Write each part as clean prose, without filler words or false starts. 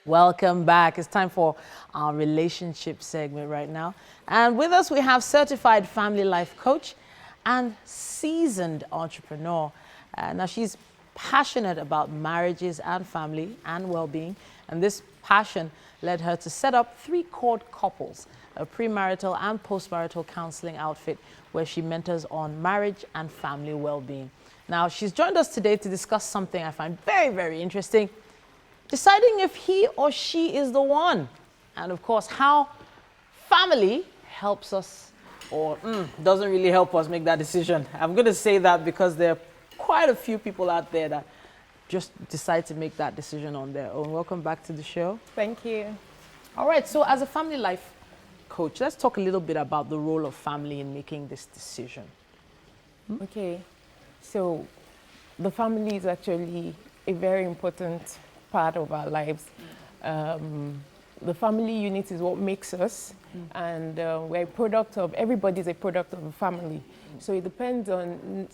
Welcome back. It's time for our relationship segment right now. And with us, we have certified family life coach and seasoned entrepreneur. Now, she's passionate about marriages and family and well-being. And this passion led her to set up 3 Chord Couples, a premarital and postmarital counseling outfit where she mentors on marriage and family well-being. Now, she's joined us today to discuss something I find very, very interesting: deciding if he or she is the one. And of course, how family helps us or doesn't really help us make that decision. I'm going to say that because there are quite a few people out there that just decide to make that decision on their own. Welcome back to the show. Thank you. All right, so as a family life coach, let's talk a little bit about the role of family in making this decision. Okay, so the family is actually a very important part of our lives. The family unit is what makes us, and we're a product of, everybody's a product of a family. So it depends on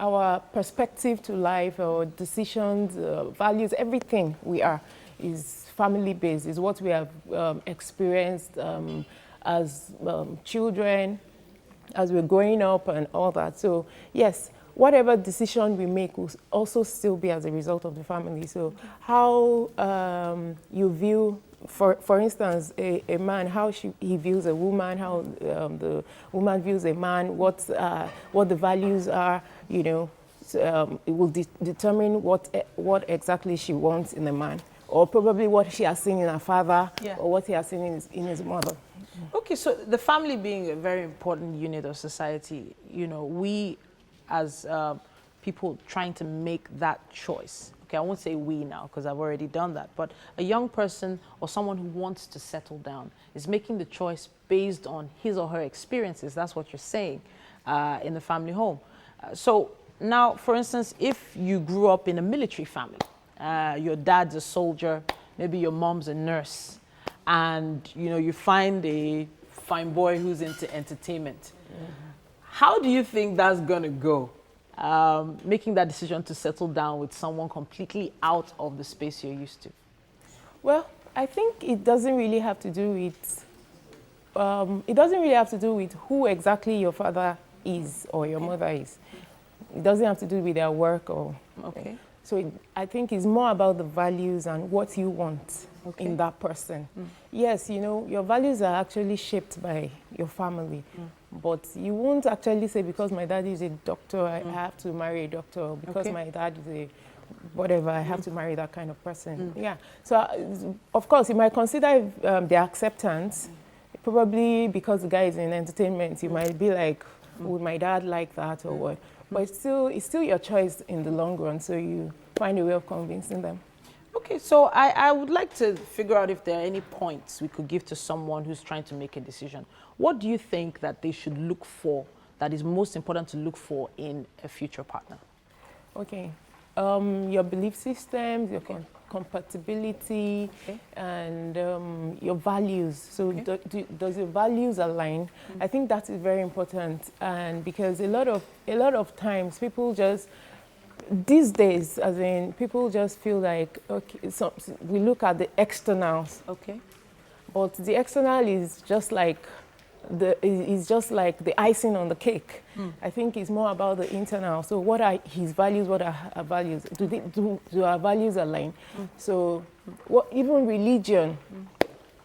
our perspective to life, our decisions, values, everything we are is family-based, is what we have experienced as children, as we're growing up and all that. So yes, whatever decision we make will also still be as a result of the family. So how you view, for instance, a man, how he views a woman, how the woman views a man, what the values are, you know, it will determine what exactly she wants in a man, or probably what she has seen in her father, or what he has seen in his mother. Okay, so the family being a very important unit of society, you know, we as people trying to make that choice. Okay, I won't say we now because I've already done that, but a young person or someone who wants to settle down is making the choice based on his or her experiences. That's what you're saying in the family home. So now, for instance, if you grew up in a military family, your dad's a soldier, maybe your mom's a nurse, and you know you find a fine boy who's into entertainment. How do you think that's gonna go? Making that decision to settle down with someone completely out of the space you're used to? Well, I think it doesn't really have to do with who exactly your father is or your mother is. It doesn't have to do with their work or. Okay. So I think it's more about the values and what you want in that person. Yes, you know, your values are actually shaped by your family. But you won't actually say, because my dad is a doctor, I have to marry a doctor, or because my dad is a whatever, I have to marry that kind of person. Yeah. So, of course, you might consider the acceptance. Probably because the guy is in entertainment, you might be like, would my dad like that or what? But it's still your choice in the long run, so you find a way of convincing them. Okay, so I would like to figure out if there are any points we could give to someone who's trying to make a decision. What do you think that they should look for, that is most important to look for in a future partner? Okay, your belief systems, your compatibility, and your values. So does your values align? I think that is very important, and because a lot of times people just, these days, as in, people just feel like, okay, so we look at the externals. Okay. But the external is just like the icing on the cake. I think it's more about the internal. So what are his values? What are our values? Do our values align? So even religion,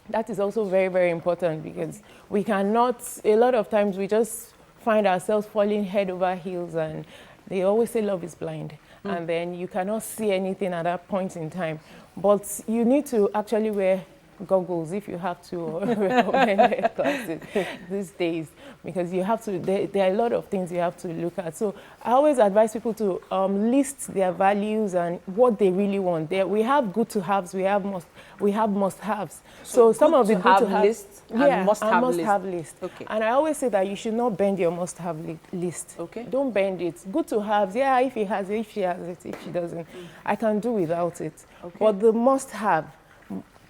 that is also very, very important, because we cannot, a lot of times we just find ourselves falling head over heels, and they always say love is blind, and then you cannot see anything at that point in time. But you need to actually wear goggles if you have to, or recommended glasses these days, because you have to, there are a lot of things you have to look at. So I always advise people to list their values and what they really want. We have good to haves, we have must haves. So some of the good to have lists and must have list. Okay. And I always say that you should not bend your must have list. Okay. Don't bend it. Good to haves, yeah, if he has it, if she has it, if she doesn't, I can do without it. Okay. But the must have,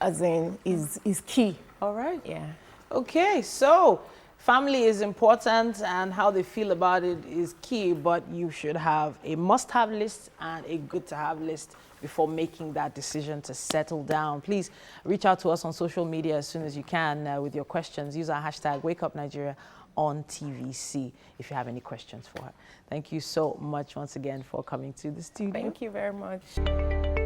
as in, is key. All right. Yeah. Okay, so family is important and how they feel about it is key, but you should have a must-have list and a good-to-have list before making that decision to settle down. Please reach out to us on social media as soon as you can with your questions. Use our hashtag WakeUpNigeria on TVC if you have any questions for her. Thank you so much once again for coming to the studio. Thank you very much.